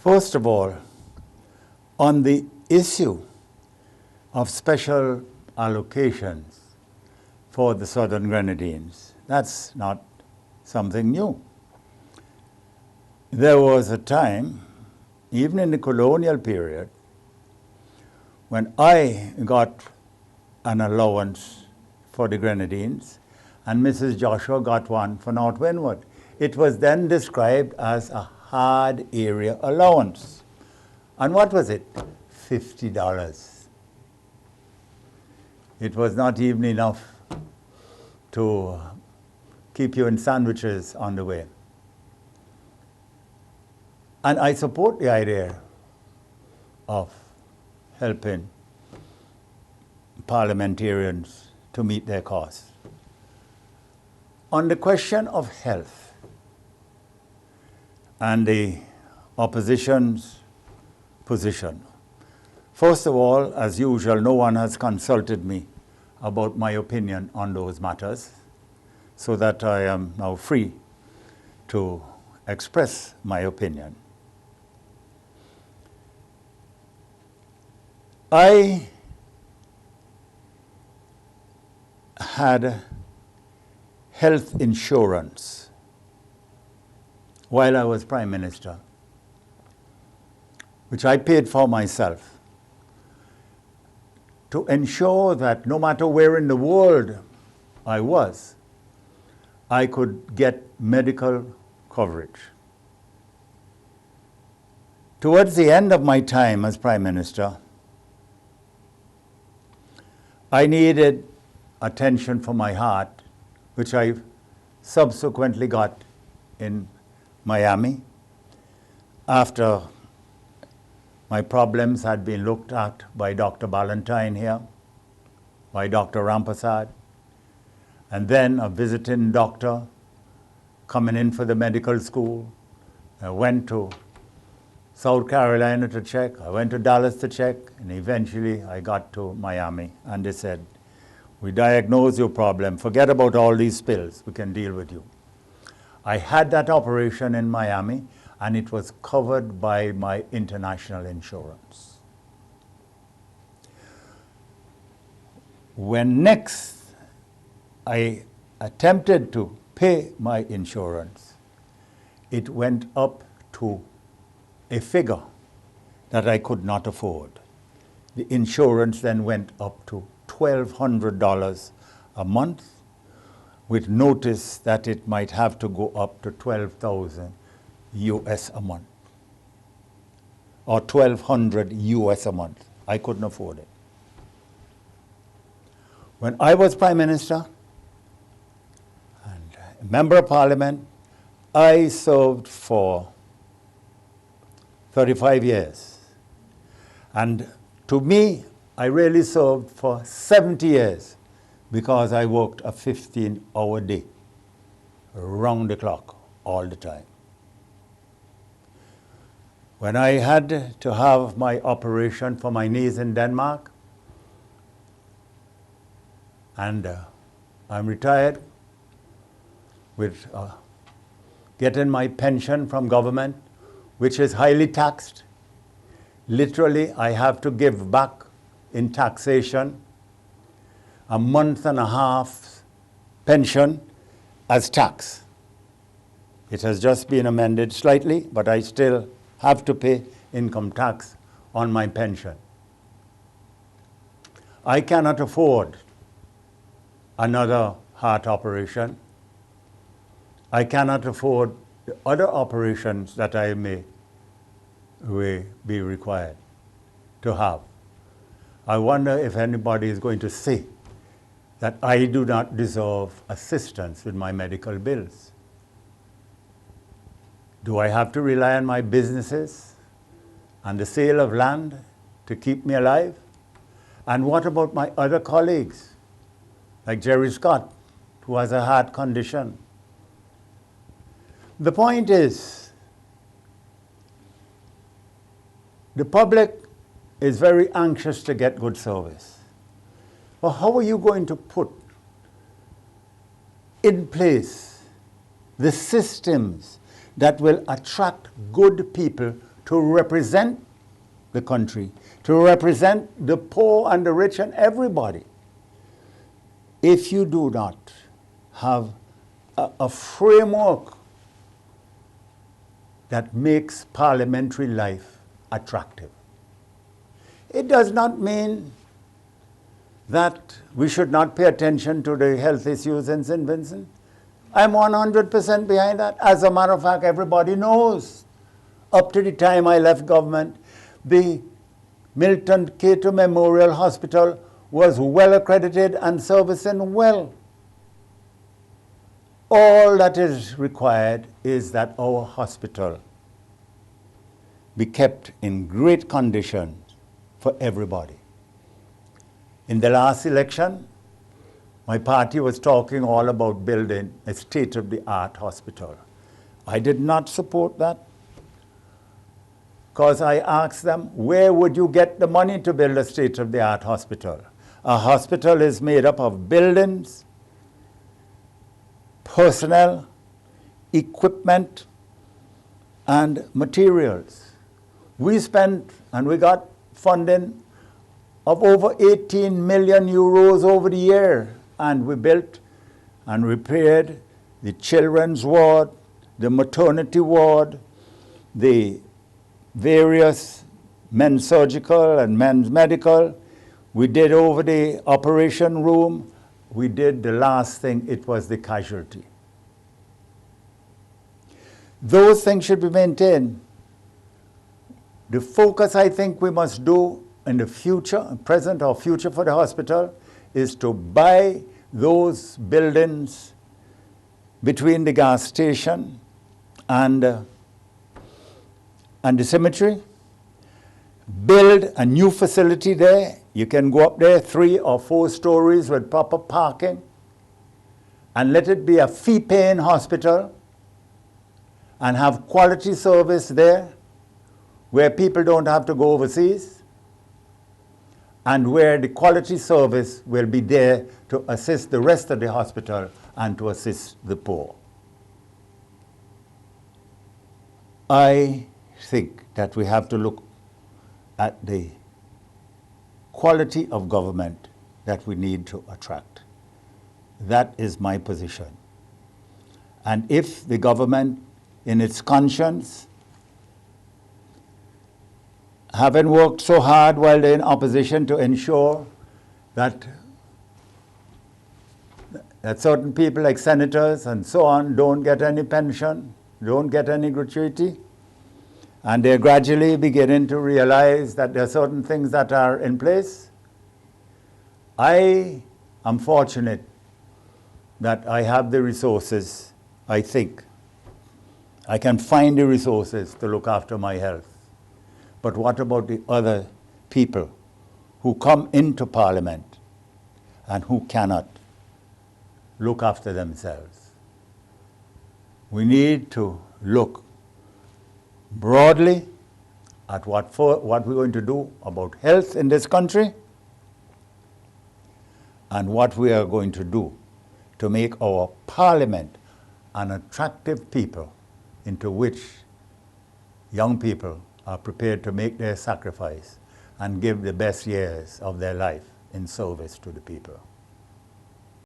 First of all, on the issue of special allocations for the Southern Grenadines, that's not something new. There was a time, even in the colonial period, when I got an allowance for the Grenadines and Mrs. Joshua got one for North Windward. It was then described as a hard area allowance. And what was it? $50. It was not even enough to keep you in sandwiches on the way. And I support the idea of helping parliamentarians to meet their costs. On the question of health and the opposition's position, first of all, as usual, no one has consulted me about my opinion on those matters, so that I am now free to express my opinion. I had health insurance while I was Prime Minister, which I paid for myself, to ensure that no matter where in the world I was, I could get medical coverage. Towards the end of my time as Prime Minister, I needed attention for my heart, which I subsequently got in Miami after my problems had been looked at by Dr. Ballantyne here, by Dr. Rampasad, and then a visiting doctor coming in for the medical school. I went to South Carolina to check, I went to Dallas to check, and eventually I got to Miami, and they said, we diagnosed your problem, forget about all these pills, we can deal with you. I had that operation in Miami, and it was covered by my international insurance. When next I attempted to pay my insurance, it went up to a figure that I could not afford. The insurance then went up to $1,200 a month, with notice that it might have to go up to $12,000 US a month, or $1,200 US a month. I couldn't afford it. When I was Prime Minister and a Member of Parliament, I served for 35 years. And to me, I really served for 70 years because I worked a 15-hour day, round the clock, all the time. When I had to have my operation for my knees in Denmark, and I'm retired with getting my pension from government, which is highly taxed. Literally, I have to give back in taxation a month and a half pension as tax. It has just been amended slightly, but I still have to pay income tax on my pension. I cannot afford another heart operation. I cannot afford the other operations that I may be required to have. I wonder if anybody is going to say that I do not deserve assistance with my medical bills. Do I have to rely on my businesses and the sale of land to keep me alive? And what about my other colleagues, like Jerry Scott, who has a heart condition? The point is, the public is very anxious to get good service. Well, how are you going to put in place the systems that will attract good people to represent the country, to represent the poor and the rich and everybody. If you do not have a framework that makes parliamentary life attractive, it does not mean that we should not pay attention to the health issues in St. Vincent. I'm 100% behind that. As a matter of fact, everybody knows. Up to the time I left government, the Milton Cato Memorial Hospital was well accredited and servicing well. All that is required is that our hospital be kept in great condition for everybody. In the last election, my party was talking all about building a state-of-the-art hospital. I did not support that because I asked them, where would you get the money to build a state-of-the-art hospital? A hospital is made up of buildings, personnel, equipment, and materials. We spent, and we got funding of over 18 million euros over the year, and we built and repaired the children's ward, the maternity ward, the various men's surgical and men's medical. We did over the operation room. We did the last thing, it was the casualty. Those things should be maintained. The focus I think we must do in the future, present or future for the hospital, is to buy those buildings between the gas station and the cemetery, build a new facility there. You can go up there 3 or 4 stories with proper parking, and let it be a fee-paying hospital and have quality service there where people don't have to go overseas, and where the quality service will be there to assist the rest of the hospital and to assist the poor. I think that we have to look at the quality of government that we need to attract. That is my position. And if the government, in its conscience, having worked so hard while they're in opposition to ensure that certain people like senators and so on don't get any pension, don't get any gratuity, and they're gradually beginning to realize that there are certain things that are in place. I am fortunate that I have the resources, I think. I can find the resources to look after my health. But what about the other people who come into Parliament and who cannot look after themselves? We need to look broadly at what we're going to do about health in this country and what we are going to do to make our Parliament an attractive people into which young people are prepared to make their sacrifice and give the best years of their life in service to the people.